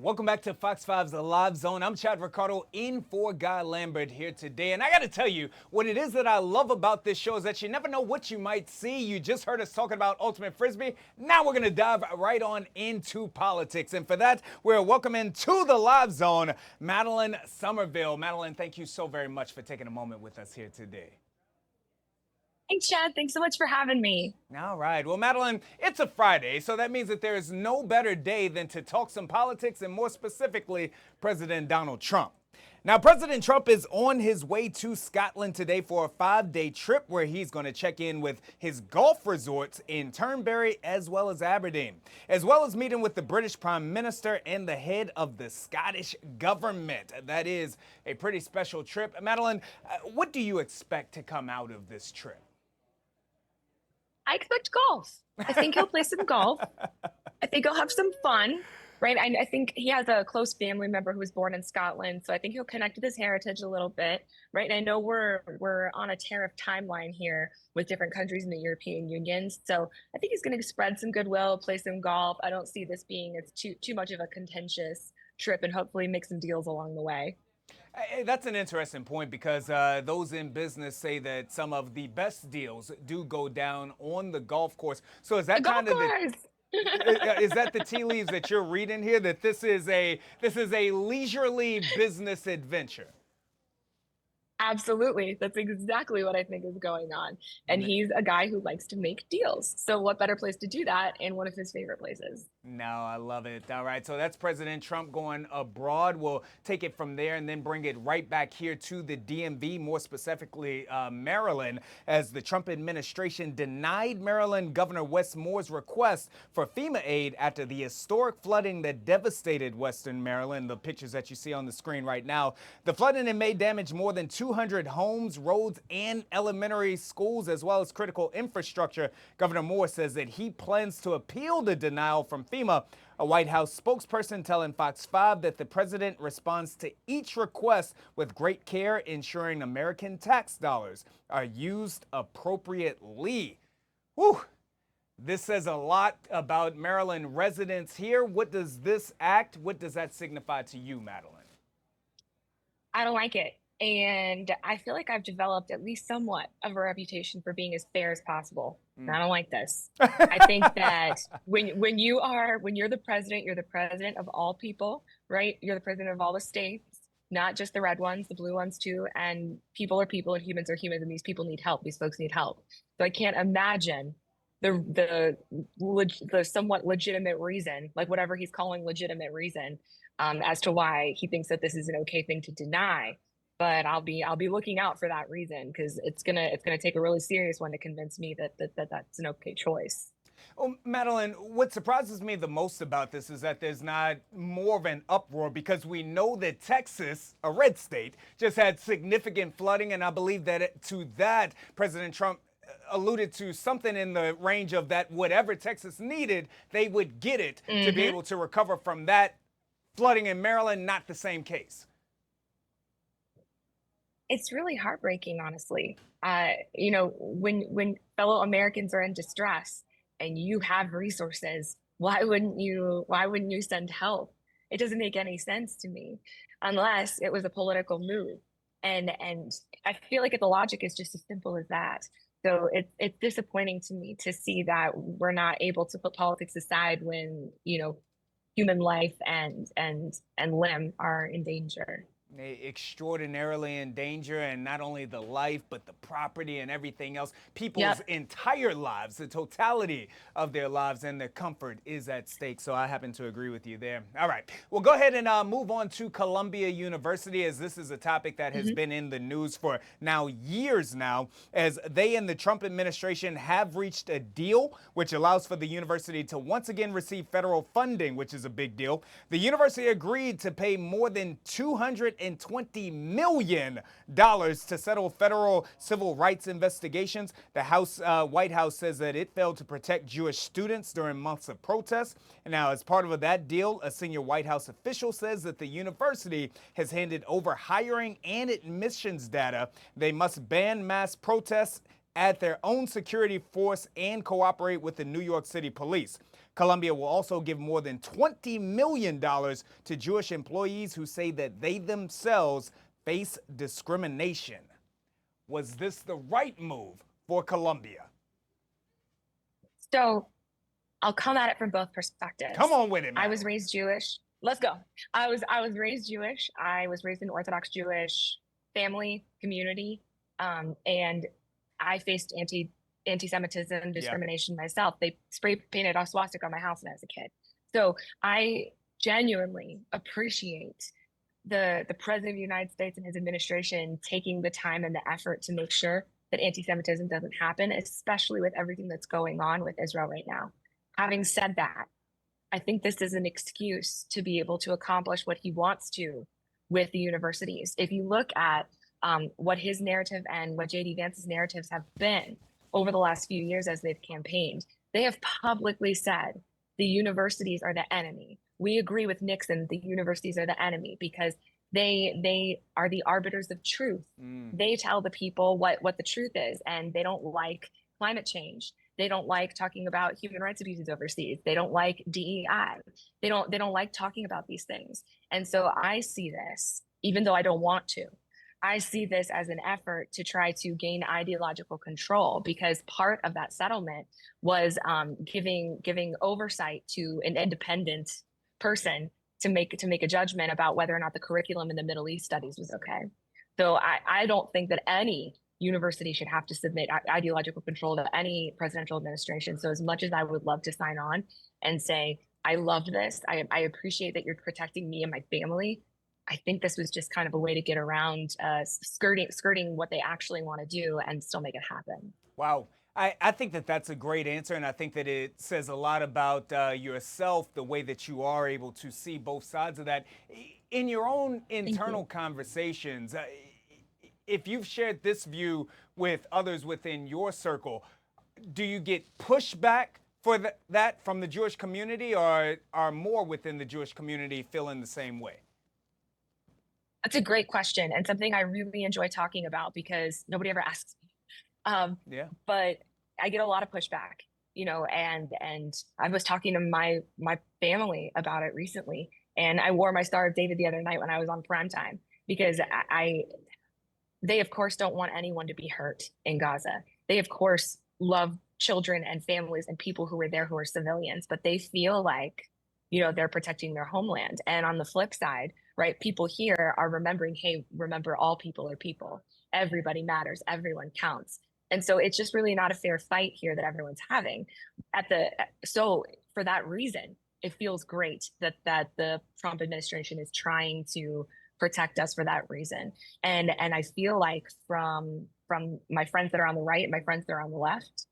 Welcome back to Fox 5's Live Zone. I'm Chad Ricardo in for Guy Lambert here today. And I got to tell you, what it is that I love about this show is that you never know what you might see. You just heard us talking about Ultimate Frisbee. Now we're going to dive right on into politics. And for that, we're welcoming to the Live Zone, Madeline Summerville. Madeline, thank you so very much for taking a moment with us here today. Hey, Chad. Thanks so much for having me. All right. Well, Madeline, it's a Friday, so that means that there is no better day than to talk some politics and more specifically, President Donald Trump. Now, President Trump is on his way to Scotland today for a 5-day trip where he's going to check in with his golf resorts in Turnberry as well as Aberdeen, as well as meeting with the British Prime Minister and the head of the Scottish government. That is a pretty special trip. Madeline, what do you expect to come out of this trip? I expect golf. I think he'll play some golf. I think he'll have some fun, right? I think he has a close family member who was born in Scotland, so I think he'll connect with his heritage a little bit, right? And I know we're on a tariff timeline here with different countries in the European Union, so I think he's going to spread some goodwill, play some golf. I don't see this being as too much of a contentious trip, and hopefully make some deals along the way. Hey, that's an interesting point because those in business say that some of the best deals do go down on the golf course. So is A that golf kind of the course. is that the tea leaves that you're reading here? That this is a leisurely business adventure. Absolutely. That's exactly what I think is going on. And he's a guy who likes to make deals. So what better place to do that in one of his favorite places? No, I love it. All right, so that's President Trump going abroad. We'll take it from there and then bring it right back here to the DMV, more specifically Maryland, as the Trump administration denied Maryland Governor Wes Moore's request for FEMA aid after the historic flooding that devastated Western Maryland. The pictures that you see on the screen right now. The flooding in May damaged more than 200 homes, roads, and elementary schools, as well as critical infrastructure. Governor Moore says that he plans to appeal the denial from FEMA. A White House spokesperson telling Fox 5 that the president responds to each request with great care, ensuring American tax dollars are used appropriately. Whew. This says a lot about Maryland residents here. What does what does that signify to you, Madeline? I don't like it. And I feel like I've developed at least somewhat of a reputation for being as fair as possible. And I don't like this. I think that when you're the president of all people, right? You're the president of all the states, not just the red ones, the blue ones too. And people are people and humans are humans, and these people need help. These folks need help. So I can't imagine the somewhat legitimate reason, like whatever he's calling legitimate reason, as to why he thinks that this is an okay thing to deny. But I'll be looking out for that reason, because it's gonna take a really serious one to convince me that's an okay choice. Well, Madeline, what surprises me the most about this is that there's not more of an uproar because we know that Texas, a red state, just had significant flooding, and I believe that to that, President Trump alluded to something in the range of that whatever Texas needed, they would get it to be able to recover from that. Flooding in Maryland, not the same case. It's really heartbreaking, honestly. When fellow Americans are in distress and you have resources, why wouldn't you send help? It doesn't make any sense to me, unless it was a political move. And I feel like the logic is just as simple as that. So it's disappointing to me to see that we're not able to put politics aside when, human life and limb are in danger. Extraordinarily in danger, and not only the life but the property and everything else, people's Yep. entire lives, the totality of their lives and their comfort is at stake. So I happen to agree with you there. All right, we'll go ahead and move on to Columbia University, as this is a topic that has been in the news for now years now, as they and the Trump administration have reached a deal which allows for the university to once again receive federal funding, which is a big deal. The university agreed to pay more than $220 million to settle federal civil rights investigations. The White House says that it failed to protect Jewish students during months of protests. And now, as part of that deal, a senior White House official says that the university has handed over hiring and admissions data. They must ban mass protests, add their own security force, and cooperate with the New York City police. Colombia will also give more than $20 million to Jewish employees who say that they themselves face discrimination. Was this the right move for Colombia? So I'll come at it from both Come perspectives. on with it, I man. was raised Jewish. Let's go. I was raised Jewish. I was raised in Orthodox Jewish family community, and I faced anti-Semitism Yeah. discrimination myself. They spray painted a swastika on my house when I was a kid. So I genuinely appreciate the president of the United States and his administration taking the time and the effort to make sure that anti-Semitism doesn't happen, especially with everything that's going on with Israel right now. Having said that, I think this is an excuse to be able to accomplish what he wants to with the universities. If you look at what his narrative and what JD Vance's narratives have been over the last few years as they've campaigned, they have publicly said the universities are the enemy. We agree with Nixon, the universities are the enemy because they are the arbiters of truth. They tell the people what the truth is, and they don't like climate change. They don't like talking about human rights abuses overseas. They don't like DEI. They don't like talking about these things. And so I see this, even though I don't want to, I see this as an effort to try to gain ideological control, because part of that settlement was giving oversight to an independent person to make a judgment about whether or not the curriculum in the Middle East studies was okay. So I don't think that any university should have to submit ideological control to any presidential administration. So as much as I would love to sign on and say, I love this, I appreciate that you're protecting me and my family, I think this was just kind of a way to get around skirting what they actually want to do and still make it happen. Wow. I think that that's a great answer, and I think that it says a lot about yourself, the way that you are able to see both sides of that. In your own internal conversations, if you've shared this view with others within your circle, do you get pushback for that from the Jewish community, or are more within the Jewish community feeling the same way? That's a great question, and something I really enjoy talking about because nobody ever asks me. But I get a lot of pushback, and I was talking to my family about it recently, and I wore my Star of David the other night when I was on primetime because they of course don't want anyone to be hurt in Gaza. They of course love children and families and people who are there who are civilians, but they feel like, they're protecting their homeland. And on the flip side, right, people here are remembering, hey, remember, all people are people. Everybody matters. Everyone counts. And so it's just really not a fair fight here that everyone's having. So for that reason, it feels great that the Trump administration is trying to protect us for that reason. And I feel like from my friends that are on the right, my friends that are on the left,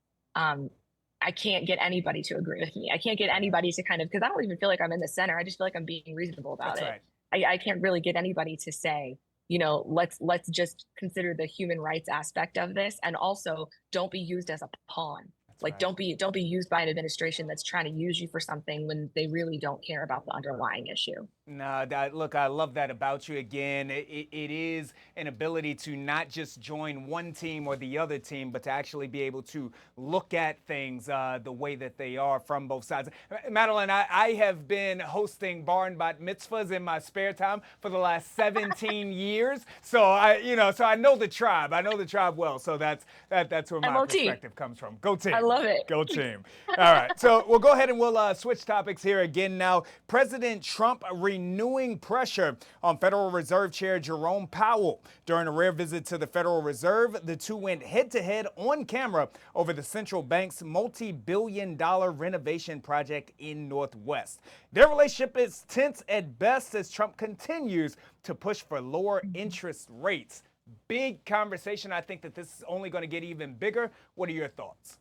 I can't get anybody to agree with me. I can't get anybody to because I don't even feel like I'm in the center. I just feel like I'm being reasonable about it. Right. I can't really get anybody to say, let's just consider the human rights aspect of this, and also don't be used as a pawn. Don't be used by an administration that's trying to use you for something when they really don't care about the underlying issue. No, look, I love that about you. Again, it is an ability to not just join one team or the other team, but to actually be able to look at things the way that they are from both sides. Madeline, I have been hosting bar and bat mitzvahs in my spare time for the last 17 years. So I know the tribe. I know the tribe well. So that's where my perspective comes from. Go team. I love it. Go team. All right. So we'll go ahead and we'll switch topics here again now. President Trump renewing pressure on Federal Reserve Chair Jerome Powell. During a rare visit to the Federal Reserve, the two went head-to-head on camera over the central bank's multi-billion-dollar renovation project in Northwest. Their relationship is tense at best as Trump continues to push for lower interest rates. Big conversation. I think that this is only going to get even bigger. What are your thoughts?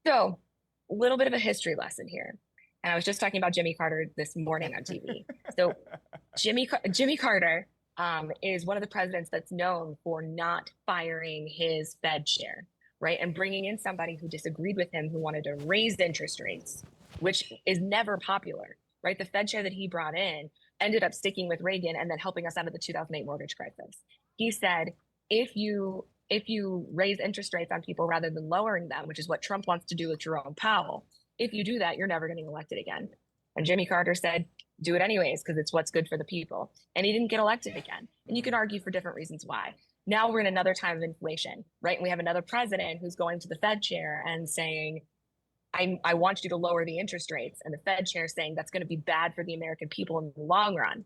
So, a little bit of a history lesson here. And I was just talking about Jimmy Carter this morning on TV. So Jimmy Carter is one of the presidents that's known for not firing his Fed chair, right? And bringing in somebody who disagreed with him, who wanted to raise interest rates, which is never popular, right? The Fed chair that he brought in ended up sticking with Reagan and then helping us out of the 2008 mortgage crisis. He said, if you raise interest rates on people rather than lowering them, which is what Trump wants to do with Jerome Powell, if you do that, you're never getting elected again. And Jimmy Carter said, do it anyways, because it's what's good for the people. And he didn't get elected again. And you can argue for different reasons why. Now we're in another time of inflation, right? And we have another president who's going to the Fed chair and saying, I want you to lower the interest rates. And the Fed chair saying that's going to be bad for the American people in the long run.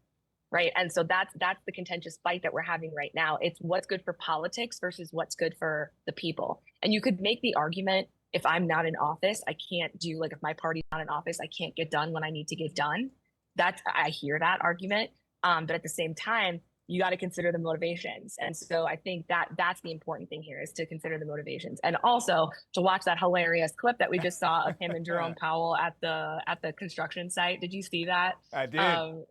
Right. And so that's the contentious fight that we're having right now. It's what's good for politics versus what's good for the people. And you could make the argument, if I'm not in office, I can't do, like, if my party's not in office, I can't get done when I need to get done. I hear that argument. But at the same time, you got to consider the motivations. And so I think that's the important thing here, is to consider the motivations, and also to watch that hilarious clip that we just saw of him and Jerome Powell at the construction site. Did you see that? I did.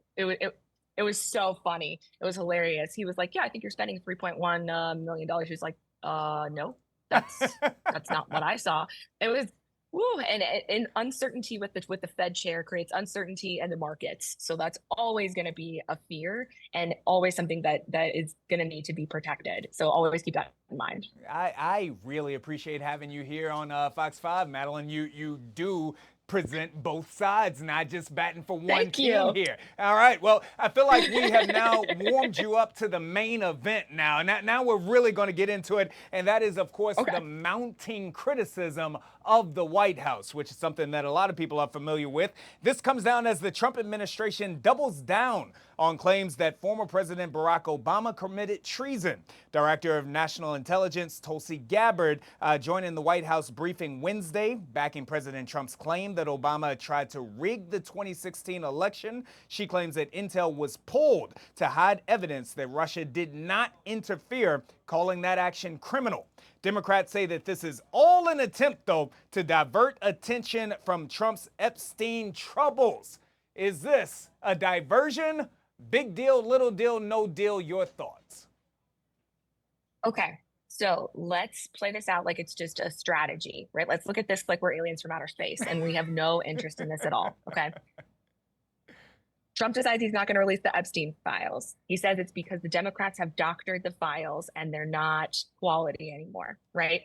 It was so funny. It was hilarious. He was like, yeah, I think you're spending $3.1 million. He was like, no, that's not what I saw. It was, woo, and uncertainty with the Fed chair creates uncertainty in the markets. So that's always going to be a fear, and always something that is going to need to be protected. So always keep that in mind. I really appreciate having you here on Fox 5, Madeline. You do present both sides, not just batting for one team here. All right. Well, I feel like we have now warmed you up to the main event now. Now we're really going to get into it. And that is, of course, the mounting criticism of the White House, which is something that a lot of people are familiar with. This comes down as the Trump administration doubles down on claims that former President Barack Obama committed treason. Director of National Intelligence Tulsi Gabbard joining the White House briefing Wednesday, backing President Trump's claim that Obama tried to rig the 2016 election. She claims that intel was pulled to hide evidence that Russia did not interfere, calling that action criminal. Democrats say that this is all an attempt, though, to divert attention from Trump's Epstein troubles. Is this a diversion? Big deal, little deal, no deal? Your thoughts? Okay, so let's play this out like it's just a strategy, right? Let's look at this like we're aliens from outer space and we have no interest in this at all, okay? Trump decides he's not going to release the Epstein files. He says it's because the Democrats have doctored the files and they're not quality anymore, right?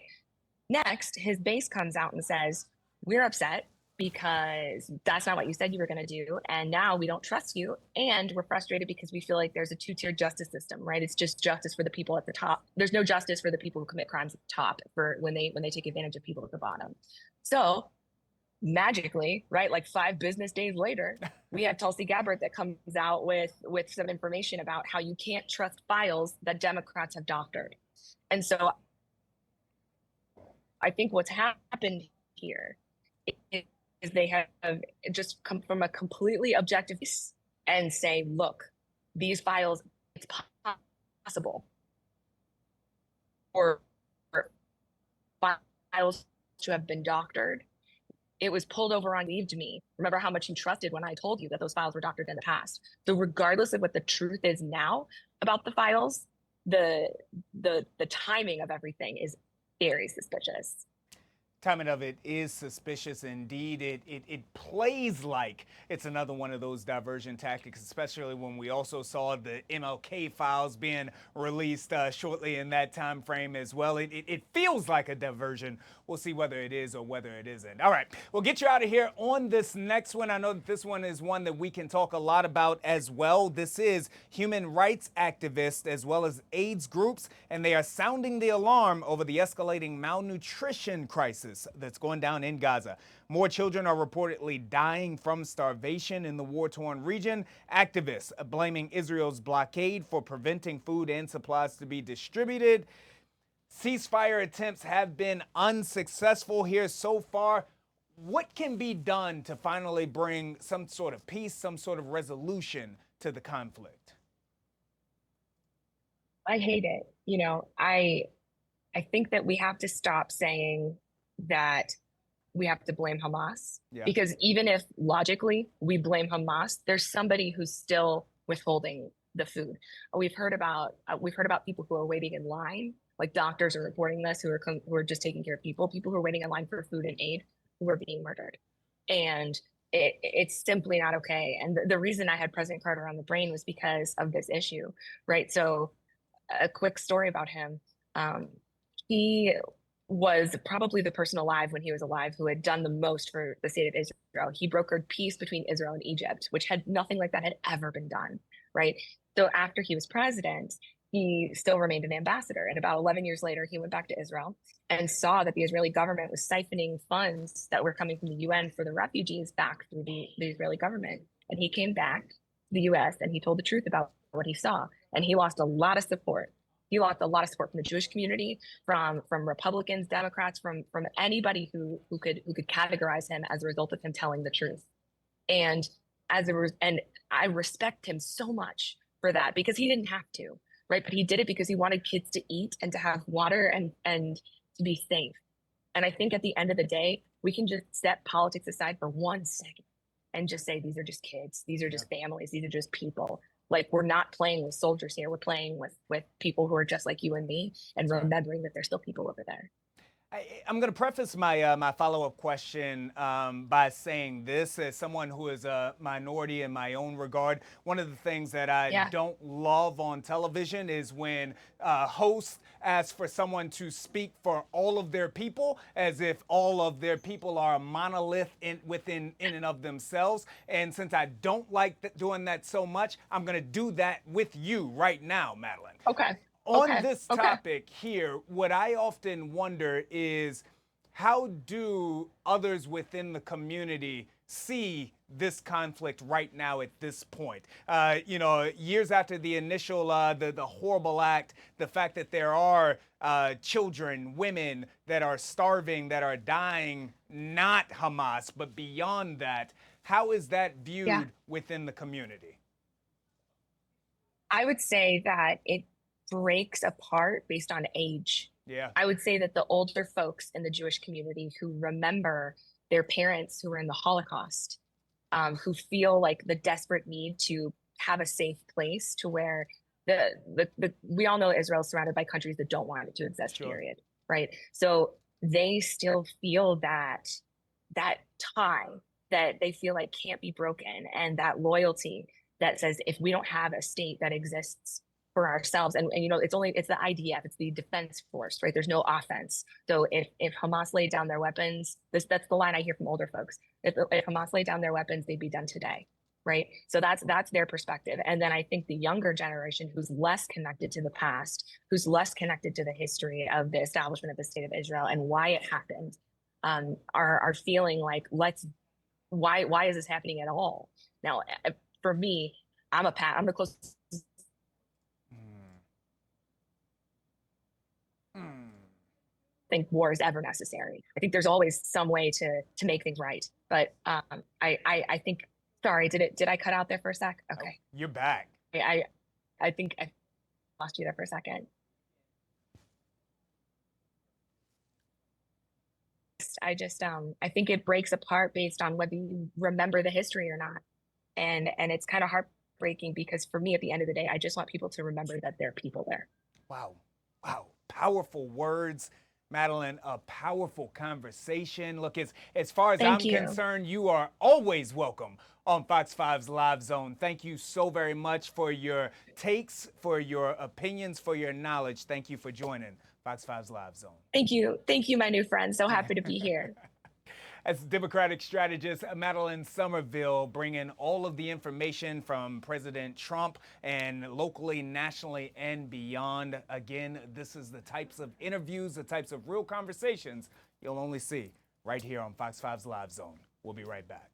Next, his base comes out and says, we're upset because that's not what you said you were going to do. And now we don't trust you. And we're frustrated because we feel like there's a two-tier justice system, right? It's just justice for the people at the top. There's no justice for the people who commit crimes at the top for when they take advantage of people at the bottom. So magically, right, like 5 business days later, we have Tulsi Gabbard that comes out with some information about how you can't trust files that Democrats have doctored. And so I think what's happened here is they have just come from a completely objective and say, look, these files, it's possible for files to have been doctored. It was pulled over on leave to me. Remember how much you trusted when I told you that those files were doctored in the past. So regardless of what the truth is now about the files, the timing of everything is very suspicious. Timing of it is suspicious indeed. It plays like it's another one of those diversion tactics, especially when we also saw the MLK files being released shortly in that time frame as well. It feels like a diversion. We'll see whether it is or whether it isn't. All right, we'll get you out of here on this next one. I know that this one is one that we can talk a lot about as well. This is human rights activists as well as AIDS groups, and they are sounding the alarm over the escalating malnutrition crisis that's going down in Gaza. More children are reportedly dying from starvation in the war-torn region. Activists blaming Israel's blockade for preventing food and supplies to be distributed. Ceasefire attempts have been unsuccessful here so far. What can be done to finally bring some sort of peace, some sort of resolution to the conflict? I hate it. You know, I think that we have to stop saying that we have to blame Hamas, because even if logically we blame Hamas, there's somebody who's still withholding the food. We've heard about people who are waiting in line, like doctors are reporting this, who are just taking care of people who are waiting in line for food and aid, who are being murdered. And it's simply not okay. And the reason I had President Carter on the brain was because of this issue, right? So a quick story about him. He was probably the person alive when he was alive who had done the most for the state of Israel. He brokered peace between Israel and Egypt, which had nothing like that had ever been done, right? So after he was president, he still remained an ambassador. And about 11 years later, he went back to Israel and saw that the Israeli government was siphoning funds that were coming from the UN for the refugees back through the Israeli government. And he came back to the US and he told the truth about what he saw. And he lost a lot of support. He lost a lot of support from the Jewish community, from Republicans, Democrats, from anybody who could categorize him as a result of him telling the truth. And and I respect him so much for that, because he didn't have to, right? But he did it because he wanted kids to eat and to have water and to be safe. And I think at the end of the day, we can just set politics aside for 1 second and just say, these are just kids, these are just families, these are just people. Like, we're not playing with soldiers here. We're playing with people who are just like you and me, and remembering that there's still people over there. I'm going to preface my my follow-up question by saying this: as someone who is a minority in my own regard, one of the things that I don't love on television is when hosts ask for someone to speak for all of their people, as if all of their people are a monolith in and of themselves. And since I don't like doing that so much, I'm going to do that with you right now, Madeline. Okay. On this topic here, what I often wonder is, how do others within the community see this conflict right now at this point? You know, years after the initial, the horrible act, the fact that there are children, women that are starving, that are dying, not Hamas, but beyond that, how is that viewed within the community? I would say that it breaks apart based on age. Yeah. I would say that the older folks in the Jewish community who remember their parents who were in the Holocaust, who feel like the desperate need to have a safe place to where we all know Israel is surrounded by countries that don't want it to exist, period. Right. So they still feel that tie that they feel like can't be broken, and that loyalty that says, if we don't have a state that exists for ourselves, and you know, it's the IDF, it's the defense force, right? There's no offense. So if Hamas laid down their weapons, that's the line I hear from older folks. If Hamas laid down their weapons, they'd be done today, right? So that's their perspective. And then I think the younger generation, who's less connected to the past, who's less connected to the history of the establishment of the state of Israel and why it happened, are feeling like, why is this happening at all? Now, for me, I'm the closest. Think war is ever necessary. I think there's always some way to make things right. But I think, sorry, did I cut out there for a sec? Okay. Oh, you're back. I think I lost you there for a second. I think it breaks apart based on whether you remember the history or not. And it's kind of heartbreaking, because for me, at the end of the day, I just want people to remember that there are people there. Wow. Wow. Powerful words, Madeline, a powerful conversation. Look, as far as I'm concerned, you are always welcome on Fox 5's Live Zone. Thank you so very much for your takes, for your opinions, for your knowledge. Thank you for joining Fox 5's Live Zone. Thank you. Thank you, my new friend. So happy to be here. As Democratic strategist Madeline Summerville, bringing all of the information from President Trump and locally, nationally, and beyond. Again, this is the types of interviews, the types of real conversations you'll only see right here on Fox 5's Live Zone. We'll be right back.